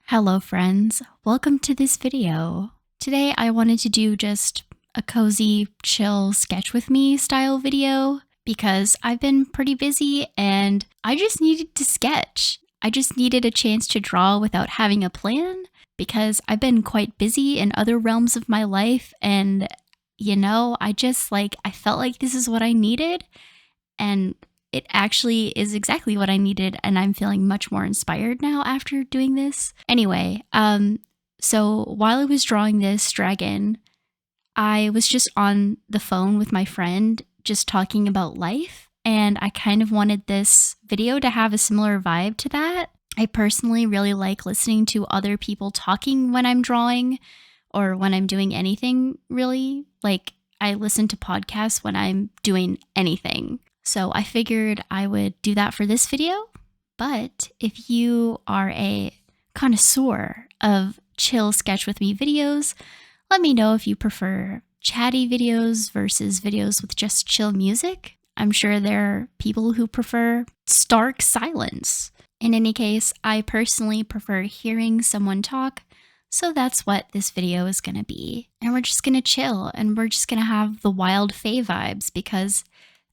Hello friends, welcome to this video. Today I wanted to do just a cozy, chill sketch with me style video because I've been pretty busy and I just needed to sketch. I just needed a chance to draw without having a plan because I've been quite busy in other realms of my life and I felt like this is what I needed and it actually is exactly what I needed, and I'm feeling much more inspired now after doing this. Anyway, so while I was drawing this dragon, I was just on the phone with my friend, just talking about life, and I kind of wanted this video to have a similar vibe to that. I personally really like listening to other people talking when I'm drawing or when I'm doing anything, really. Like, I listen to podcasts when I'm doing anything. So I figured I would do that for this video. But if you are a connoisseur of chill sketch with me videos, let me know if you prefer chatty videos versus videos with just chill music. I'm sure there are people who prefer stark silence. In any case, I personally prefer hearing someone talk, so that's what this video is gonna be. And we're just gonna chill and we're just gonna have the wild Fae vibes because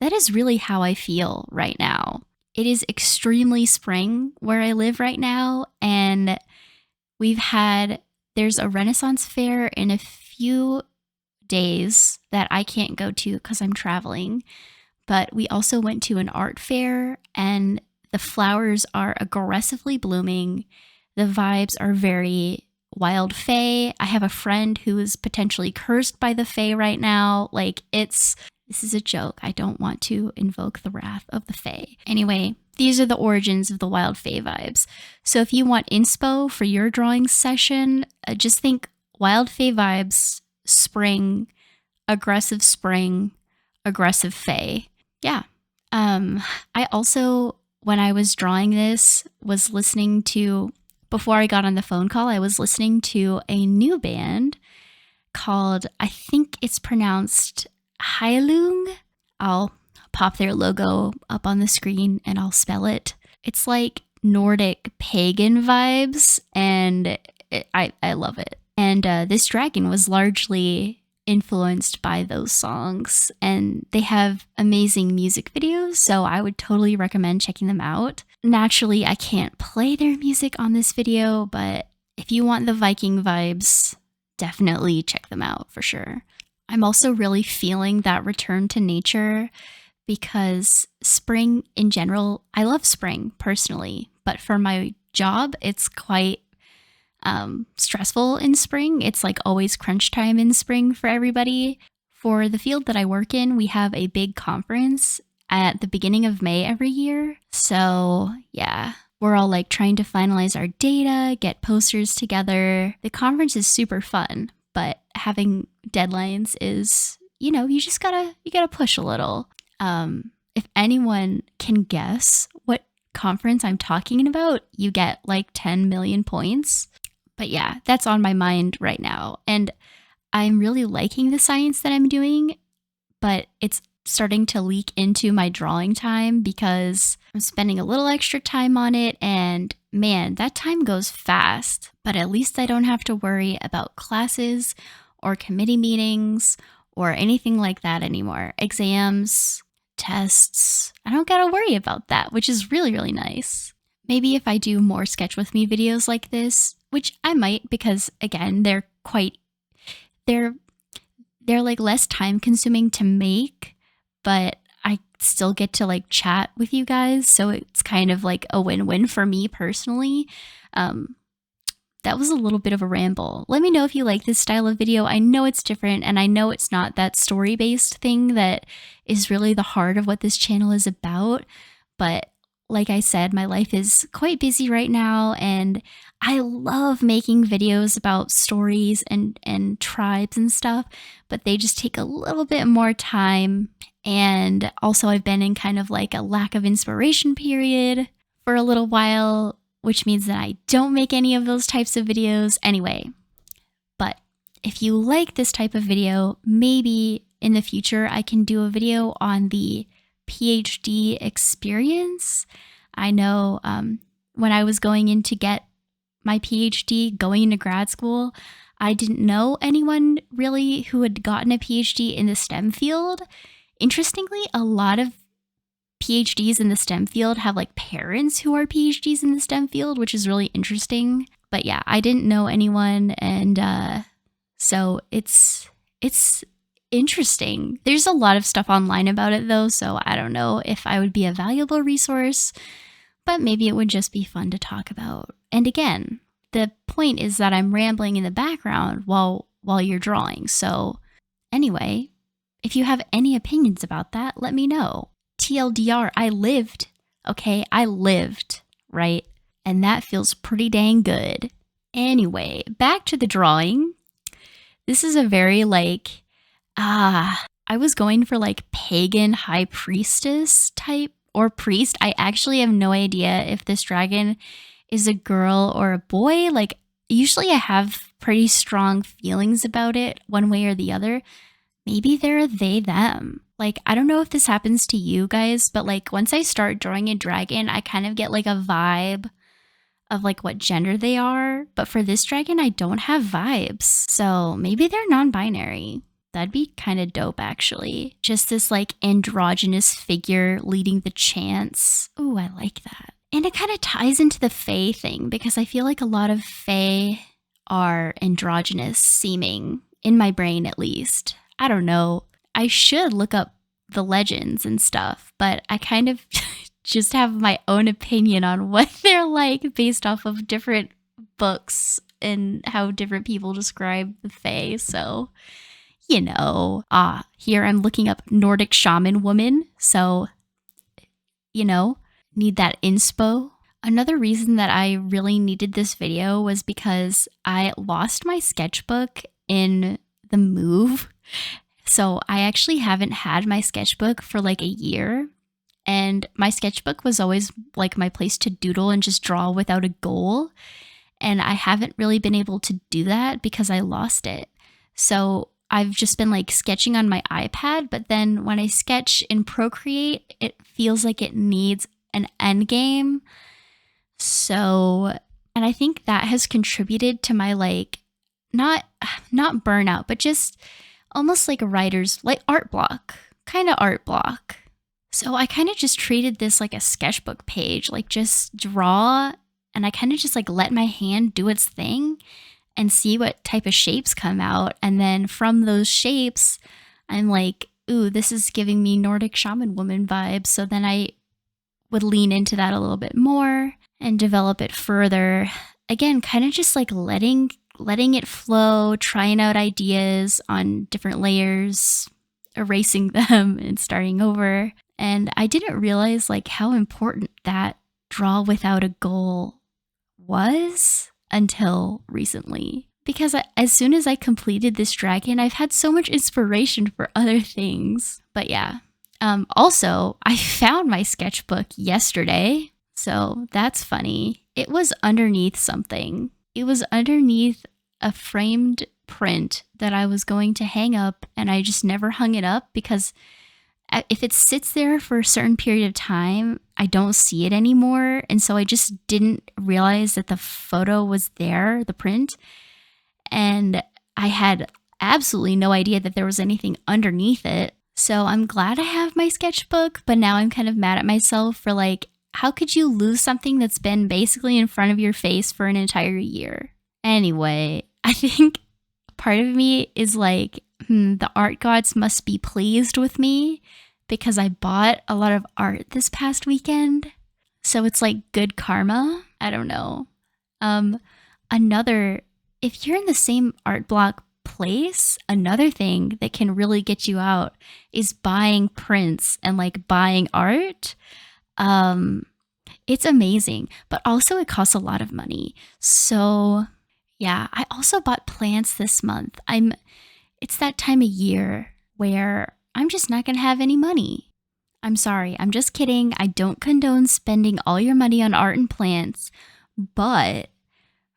that is really how I feel right now. It is extremely spring where I live right now, and there's a Renaissance fair in a few days that I can't go to because I'm traveling, but we also went to an art fair and the flowers are aggressively blooming. The vibes are very wild Fae. I have a friend who is potentially cursed by the Fae right now. This is a joke. I don't want to invoke the wrath of the Fae. Anyway, these are the origins of the wild Fae vibes. So if you want inspo for your drawing session, just think wild Fae vibes, spring, aggressive Fae. Yeah. I also, when I was drawing this, was listening to, before I got on the phone call, I was listening to a new band called, I think it's pronounced Heilung. I'll pop their logo up on the screen and I'll spell it. It's like Nordic pagan vibes, and I love it. And this dragon was largely influenced by those songs, and they have amazing music videos, so I would totally recommend checking them out. Naturally, I can't play their music on this video, but if you want the Viking vibes, definitely check them out for sure. I'm also really feeling that return to nature because spring in general, I love spring personally, but for my job, it's quite stressful in spring. It's like always crunch time in spring for everybody. For the field that I work in, we have a big conference at the beginning of May every year. So yeah, we're all like trying to finalize our data, get posters together. The conference is super fun, but having deadlines is, you gotta push a little. If anyone can guess what conference I'm talking about, you get like 10 million points. But yeah, that's on my mind right now. And I'm really liking the science that I'm doing, but it's starting to leak into my drawing time because I'm spending a little extra time on it, and man, that time goes fast. But at least I don't have to worry about classes or committee meetings or anything like that anymore. Exams, tests, I don't gotta worry about that, which is really, really nice. Maybe if I do more sketch with me videos like this, which I might because again, they're like less time consuming to make, but I still get to like chat with you guys, so it's kind of like a win-win for me personally. That was a little bit of a ramble. Let me know if you like this style of video. I know it's different, and I know it's not that story-based thing that is really the heart of what this channel is about, but like I said, my life is quite busy right now, and I love making videos about stories and tribes and stuff, but they just take a little bit more time. And also, I've been in kind of like a lack of inspiration period for a little while, which means that I don't make any of those types of videos anyway. But if you like this type of video, maybe in the future I can do a video on the PhD experience. I know when I was going in to get my PhD going into grad school, I didn't know anyone really who had gotten a PhD in the STEM field. Interestingly, a lot of PhDs in the STEM field have like parents who are PhDs in the STEM field, which is really interesting. But yeah, I didn't know anyone, and so it's interesting. There's a lot of stuff online about it though, so I don't know if I would be a valuable resource, but maybe it would just be fun to talk about. And again, the point is that I'm rambling in the background while you're drawing. So anyway, if you have any opinions about that, let me know. TLDR, I lived, okay? I lived, right? And that feels pretty dang good. Anyway, back to the drawing. This is a very like, I was going for like pagan high priestess type or priest. I actually have no idea if this dragon is a girl or a boy. Like, usually I have pretty strong feelings about it one way or the other. Maybe they're they, them. Like, I don't know if this happens to you guys, but like once I start drawing a dragon, I kind of get like a vibe of like what gender they are. But for this dragon, I don't have vibes. So maybe they're non-binary. That'd be kind of dope, actually. Just this like androgynous figure leading the chants. Ooh, I like that. And it kind of ties into the fae thing because I feel like a lot of fae are androgynous seeming, in my brain at least. I don't know. I should look up the legends and stuff, but I kind of just have my own opinion on what they're like based off of different books and how different people describe the fae. So, you know, here I'm looking up Nordic shaman woman. So, you know, need that inspo. Another reason that I really needed this video was because I lost my sketchbook in the move. So I actually haven't had my sketchbook for like a year. And my sketchbook was always like my place to doodle and just draw without a goal. And I haven't really been able to do that because I lost it. So I've just been like sketching on my iPad, but then when I sketch in Procreate, it feels like it needs an end game. So, and I think that has contributed to my like, not burnout, but just almost like a writer's, like art block, kind of art block. So I kind of just treated this like a sketchbook page, like just draw, and I kind of just like let my hand do its thing and see what type of shapes come out. And then from those shapes, I'm like, ooh, this is giving me Nordic shaman woman vibes. So then I would lean into that a little bit more and develop it further. Again, kind of just like letting it flow, trying out ideas on different layers, erasing them and starting over. And I didn't realize like how important that draw without a goal was until recently. Because as soon as I completed this dragon, I've had so much inspiration for other things. But yeah, also, I found my sketchbook yesterday. So that's funny. It was underneath something. It was underneath a framed print that I was going to hang up, and I just never hung it up because if it sits there for a certain period of time, I don't see it anymore. And so I just didn't realize that the photo was there, the print. And I had absolutely no idea that there was anything underneath it. So I'm glad I have my sketchbook, but now I'm kind of mad at myself for like, how could you lose something that's been basically in front of your face for an entire year? Anyway, I think part of me is like, the art gods must be pleased with me because I bought a lot of art this past weekend. So it's like good karma. I don't know. If you're in the same art block place, another thing that can really get you out is buying prints and like buying art. It's amazing, but also it costs a lot of money. So yeah, I also bought plants this month. It's that time of year where I'm just not going to have any money. I'm sorry, I'm just kidding. I don't condone spending all your money on art and plants, but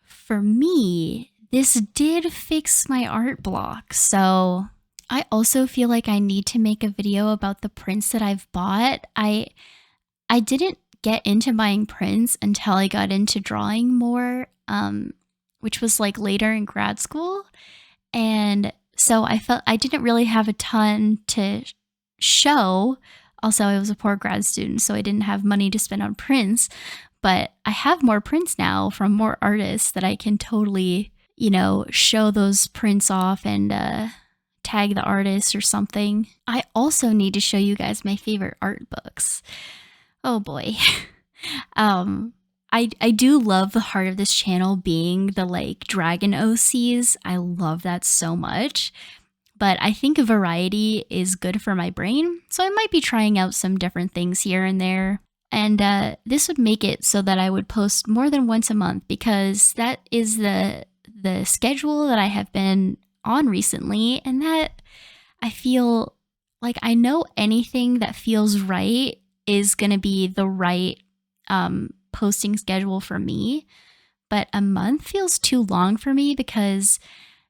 for me, this did fix my art block. So I also feel like I need to make a video about the prints that I've bought. I didn't get into buying prints until I got into drawing more. which was like later in grad school. And so I felt I didn't really have a ton to show. Also, I was a poor grad student, so I didn't have money to spend on prints. But I have more prints now from more artists that I can totally, show those prints off and tag the artist or something. I also need to show you guys my favorite art books. Oh boy. I do love the heart of this channel being the like dragon OCs. I love that so much. But I think variety is good for my brain, so I might be trying out some different things here and there. And this would make it so that I would post more than once a month, because that is the schedule that I have been on recently, and that I feel like I know anything that feels right is going to be the right posting schedule for me. But a month feels too long for me, because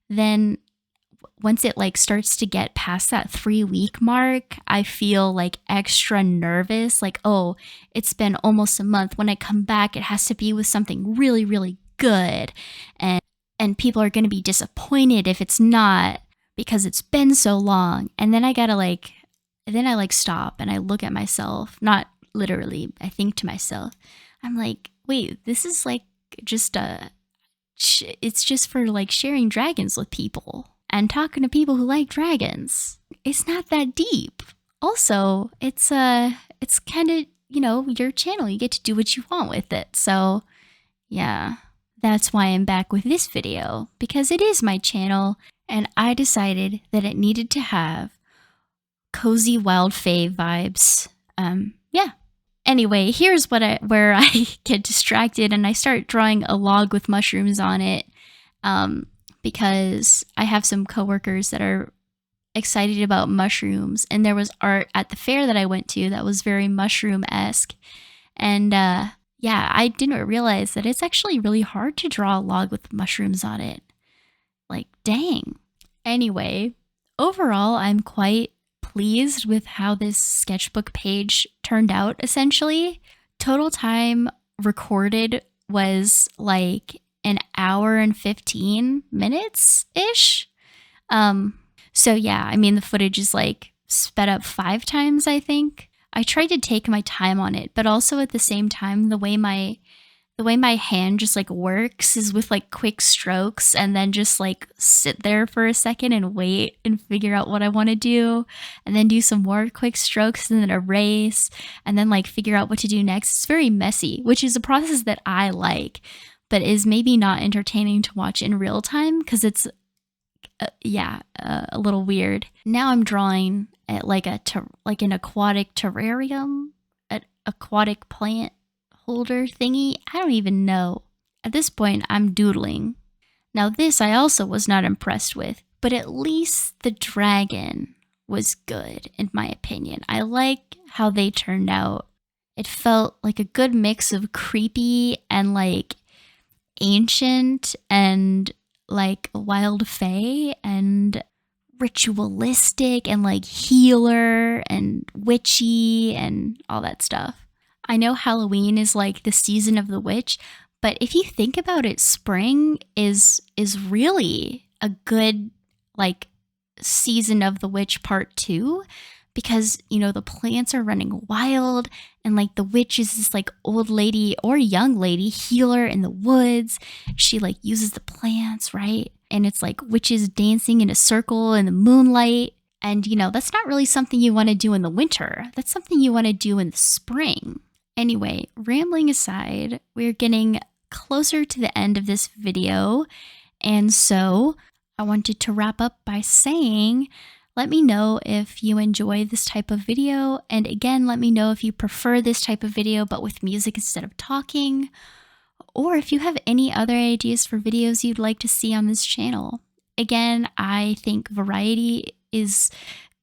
then once it like starts to get past that 3-week mark, I feel like extra nervous. Like, oh, it's been almost a month. When I come back, it has to be with something really, really good. And people are going to be disappointed if it's not, because it's been so long. And then I stop and I look at myself, not literally, I think to myself, I'm like, wait, this is like just it's just for like sharing dragons with people and talking to people who like dragons. It's not that deep. Also, it's kind of, your channel. You get to do what you want with it. So, yeah. That's why I'm back with this video, because it is my channel and I decided that it needed to have cozy wild fae vibes. Yeah. Anyway, here's where I get distracted and I start drawing a log with mushrooms on it. Because I have some coworkers that are excited about mushrooms, and there was art at the fair that I went to that was very mushroom-esque. And yeah, I didn't realize that it's actually really hard to draw a log with mushrooms on it. Like, dang. Anyway, overall, I'm quite pleased with how this sketchbook page turned out, essentially. Total time recorded was like an hour and 15 minutes-ish. So yeah, I mean, the footage is like sped up 5 times, I think. I tried to take my time on it, but also at the same time, the way my hand just like works is with like quick strokes, and then just like sit there for a second and wait and figure out what I want to do, and then do some more quick strokes and then erase, and then like figure out what to do next. It's very messy, which is a process that I like, but is maybe not entertaining to watch in real time, because it's a little weird. Now I'm drawing at like an aquatic terrarium, an aquatic plant holder thingy. I don't even know. At this point, I'm doodling. Now this I also was not impressed with, but at least the dragon was good in my opinion. I like how they turned out. It felt like a good mix of creepy and like ancient and like wild fae and ritualistic and like healer and witchy and all that stuff. I know Halloween is like the season of the witch, but if you think about it, spring is really a good like season of the witch part 2, because the plants are running wild, and like the witch is this like old lady or young lady healer in the woods. She like uses the plants, right? And it's like witches dancing in a circle in the moonlight. And that's not really something you want to do in the winter. That's something you want to do in the spring. Anyway, rambling aside, we're getting closer to the end of this video. And so I wanted to wrap up by saying, let me know if you enjoy this type of video, and again, let me know if you prefer this type of video but with music instead of talking, or if you have any other ideas for videos you'd like to see on this channel. Again, I think variety is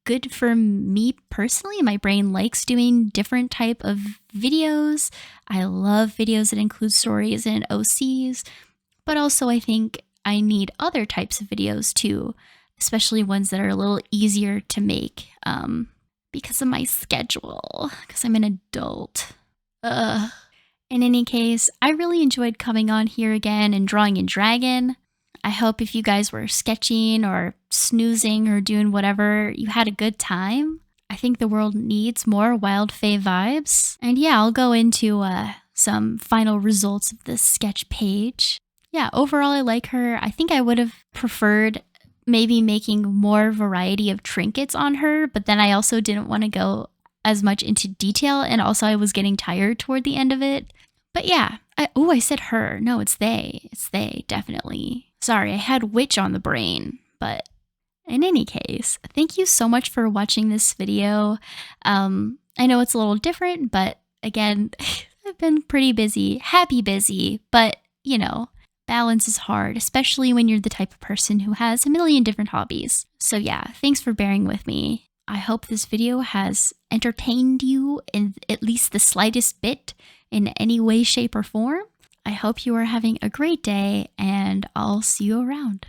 good for me personally. My brain likes doing different type of videos. I love videos that include stories and OCs, but also I think I need other types of videos too, especially ones that are a little easier to make because of my schedule, because I'm an adult. In any case, I really enjoyed coming on here again and drawing in Dragon. I hope if you guys were sketching or snoozing or doing whatever, you had a good time. I think the world needs more Wild Fae vibes. And yeah, I'll go into some final results of this sketch page. Yeah, overall I like her. I think I would have preferred maybe making more variety of trinkets on her, but then I also didn't want to go as much into detail, and also I was getting tired toward the end of it. But yeah, I said her. No, it's they. It's they, definitely. Sorry, I had witch on the brain, but in any case, thank you so much for watching this video. I know it's a little different, but again, I've been pretty busy, happy busy, but you know, balance is hard, especially when you're the type of person who has a million different hobbies. So yeah, thanks for bearing with me. I hope this video has entertained you in at least the slightest bit in any way, shape, or form. I hope you are having a great day, and I'll see you around.